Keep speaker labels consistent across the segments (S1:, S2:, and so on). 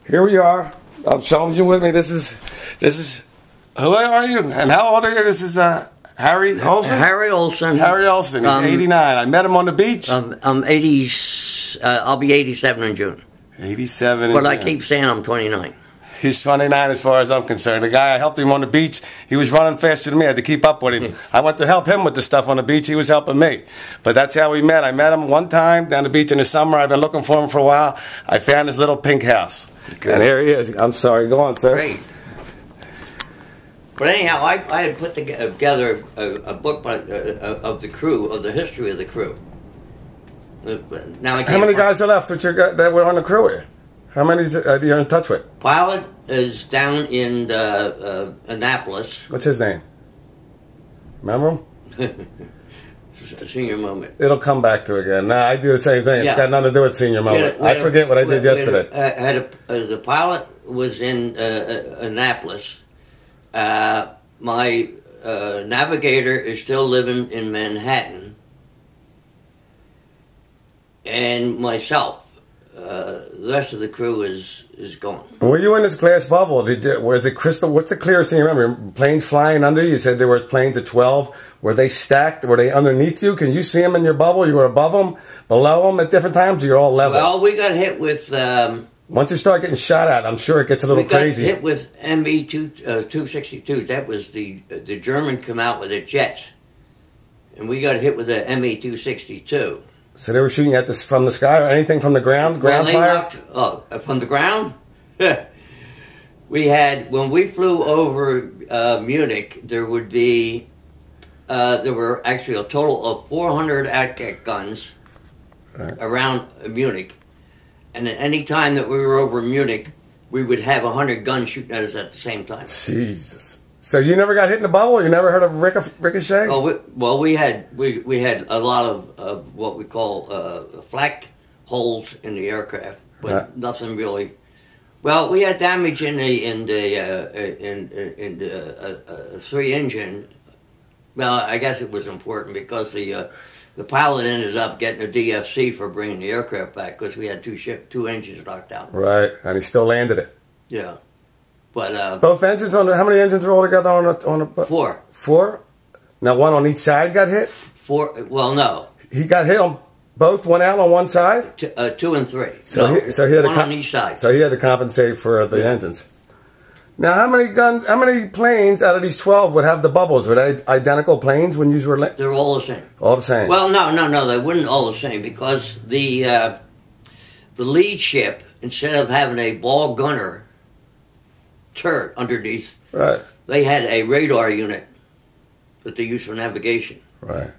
S1: Here we are. I'm showing you with me. This is. Who are you? And how old are you? This is Harry Olson.
S2: Harry Olson.
S1: Harry Olson. He's 89. I met him on the beach.
S2: I'm 80. I'll be 87 in June.
S1: 87.
S2: But I keep saying I'm 29.
S1: He's 29 as far as I'm concerned. The guy I helped him on the beach, he was running faster than me. I had to keep up with him. I went to help him with the stuff on the beach. He was helping me. But that's how we met. I met him one time down the beach in the summer. I've been looking for him for a while. I found his little pink house. Good. And here he is. I'm sorry. Go on, sir.
S2: Great. But anyhow, I had put together a book of the crew, of the history of the crew. Now
S1: how many guys are left that were on the crew here? How many are you in touch with?
S2: Pilot is down in Annapolis.
S1: What's his name? Remember him?
S2: Senior moment.
S1: It'll come back to again. Nah, I do the same thing. It's got nothing to do with senior moment. I forget what I did yesterday.
S2: The pilot was in Annapolis. My navigator is still living in Manhattan. And myself. The rest of the crew is gone.
S1: Were you in this glass bubble? Was it crystal? What's the clearest thing you remember? Planes flying under you? You said there were planes at 12. Were they stacked? Were they underneath you? Can you see them in your bubble? You were above them, below them at different times? Or you're all level?
S2: Well, we got hit with...
S1: once you start getting shot at, I'm sure it gets a little crazy.
S2: We got hit with ME-262. That was the German come out with the jets. And we got hit with the ME-262.
S1: So they were shooting at this from the sky or anything from the ground? Ground fire?
S2: From the ground? We had, when we flew over Munich, there would be, there were actually a total of 400 Atgat guns around Munich. And at any time that we were over Munich, we would have 100 guns shooting at us at the same time.
S1: Jesus. So you never got hit in the bubble? You never heard of ricochet?
S2: Oh, well, we had a lot of what we call flak holes in the aircraft, but nothing really. Well, we had damage in the 3 engine. Well, I guess it was important because the pilot ended up getting a DFC for bringing the aircraft back because we had two engines knocked out. Right, and he still landed it. Yeah. But,
S1: both engines on how many engines were all together on a
S2: 4.
S1: 4? Now one on each side got hit?
S2: 4, well, no.
S1: He got hit on both, one out on one side?
S2: 2 and 3.
S1: So he had
S2: one on each side.
S1: So he had to compensate for the engines. Now how many planes out of these 12 would have the bubbles? Were they identical planes when you were...
S2: They're all the same.
S1: All the same?
S2: Well, no, they wouldn't all the same because the lead ship, instead of having a ball gunner turret underneath.
S1: Right.
S2: They had a radar unit that they used for navigation.
S1: Right.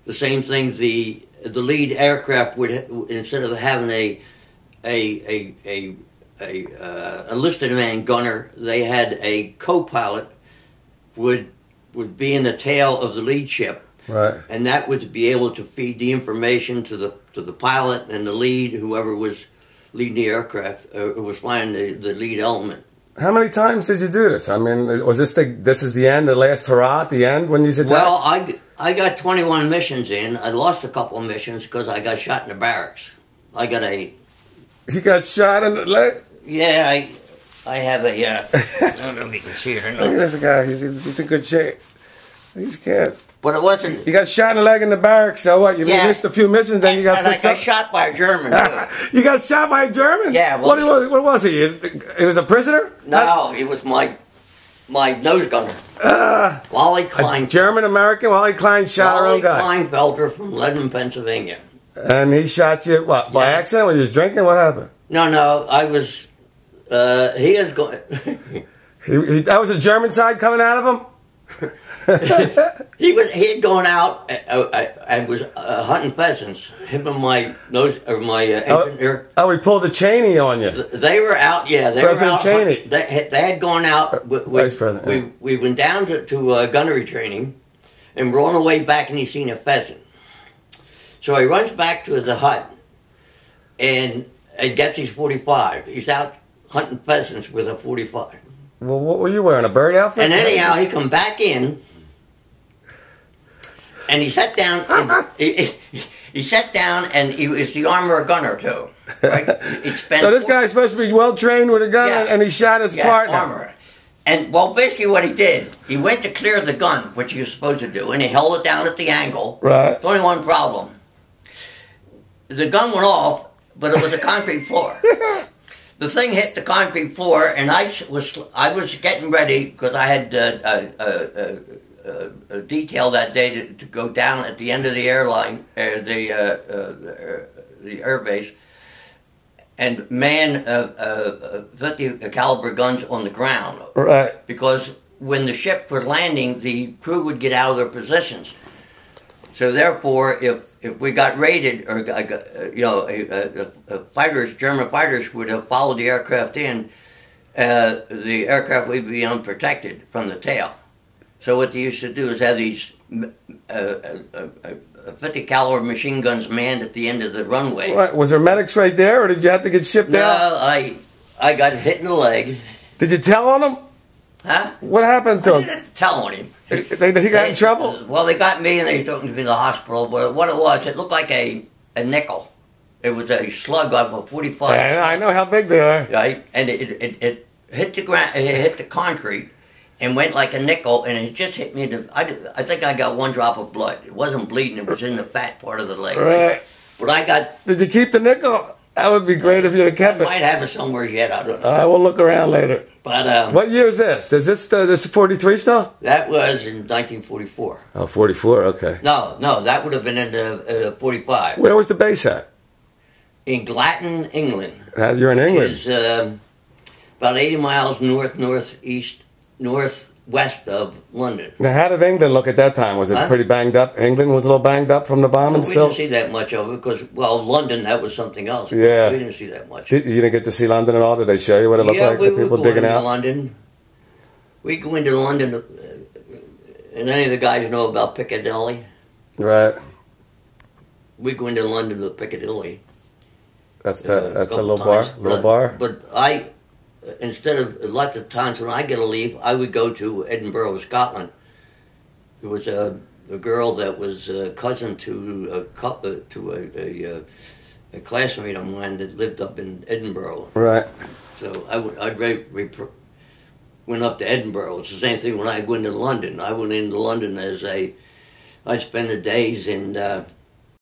S2: The same thing. The lead aircraft would, instead of having a enlisted man gunner, they had a co-pilot would be in the tail of the lead ship.
S1: Right.
S2: And that would be able to feed the information to the pilot and the lead, whoever was leading the aircraft, was flying the lead element.
S1: How many times did you do this? I mean, was this is the end, the last hurrah at the end when you said
S2: Well, I got 21 missions in. I lost a couple of missions because I got shot in the barracks.
S1: You got shot in the leg?
S2: Yeah, I have a, I don't know if you can see it or not.
S1: Look at this guy, he's in good shape. He's good.
S2: But it wasn't...
S1: You got shot in the leg in the barracks, so what? You missed a few missions, then you got fixed up?
S2: I got shot by a German, too.
S1: You got shot by a German?
S2: Yeah.
S1: Well, what was he? He was a prisoner?
S2: No, he was my nose gunner. Wally Klein.
S1: German-American? Wally Klein shot our own guy.
S2: Wally Kleinfelder from Lebanon, Pennsylvania.
S1: And he shot you, what, by accident? When you was drinking? What happened?
S2: No, I was... he is going...
S1: That was a German side coming out of him?
S2: He had gone out. I was hunting pheasants. Him and my engineer.
S1: Oh, we pulled a Cheney on you.
S2: They were out. Yeah, they
S1: President
S2: were out.
S1: Cheney.
S2: They had gone out.
S1: Vice President.
S2: We went down to gunnery training, and we're on the way back, and he's seen a pheasant. So he runs back to the hut, and gets his 45. He's out hunting pheasants with a 45.
S1: Well, what were you wearing? A bird outfit?
S2: And anyhow, he come back in. And he sat down. He sat down, and he was the armor gunner too. Right? He'd spend
S1: So this guy's supposed to be well trained with a gun,
S2: Yeah.
S1: and he shot his partner.
S2: Armor. And, well, basically what he did, he went to clear the gun, which he was supposed to do, and he held it down at the angle.
S1: Right.
S2: There's only one problem. The gun went off, but it was a concrete floor. The thing hit the concrete floor, and I was getting ready, because I had a detail that day to go down at the end of the airline, the air base, and man 50 caliber guns on the ground.
S1: Right.
S2: Because when the ships were landing, the crew would get out of their positions. So therefore, if we got raided, or fighters, German fighters would have followed the aircraft in, the aircraft would be unprotected from the tail. So what they used to do is have these 50 caliber machine guns manned at the end of the runway.
S1: What, was there medics right there, or did you have to get shipped out?
S2: No, I got hit in the leg.
S1: Did you tell on him?
S2: Huh?
S1: What happened to
S2: I
S1: him?
S2: didn't have to tell on him.
S1: He got in trouble?
S2: Well, they got me and they took me to the hospital. But what it was, it looked like a nickel. It was a slug off a 45.
S1: Yeah, I know how big they are.
S2: Right, and it hit the ground. It hit the concrete and went like a nickel, and it just hit me. I think I got one drop of blood. It wasn't bleeding. It was in the fat part of the leg.
S1: Right.
S2: But I got.
S1: Did you keep the nickel? That would be great if you had kept
S2: I
S1: it.
S2: might have it somewhere yet. I don't know.
S1: I will look around later.
S2: But
S1: what year is this? Is this 43 still?
S2: That was in 1944.
S1: Oh, 44, okay.
S2: No, that would have been in the 45.
S1: Where was the base at?
S2: In Glatton, England.
S1: You're in England.
S2: Which is about 80 miles northwest of London.
S1: Now, how did England look at that time? Was it pretty banged up? England was a little banged up from the bombing
S2: We
S1: still?
S2: didn't see that much of it because, well, London, that was something else.
S1: Yeah.
S2: We didn't see that much.
S1: You didn't get to see London at all? Did they show you what it looked like?
S2: We
S1: The people
S2: would go
S1: digging
S2: into
S1: out?
S2: London. We go into London, and any of the guys know about Piccadilly?
S1: Right.
S2: We go into London to Piccadilly.
S1: That's a little
S2: times.
S1: bar?
S2: But instead of lots of times when I get a leave, I would go to Edinburgh, Scotland. There was a girl that was a cousin to a classmate of mine that lived up in Edinburgh.
S1: Right.
S2: So went up to Edinburgh. It's the same thing when I went into London. I went into London I'd spend the days in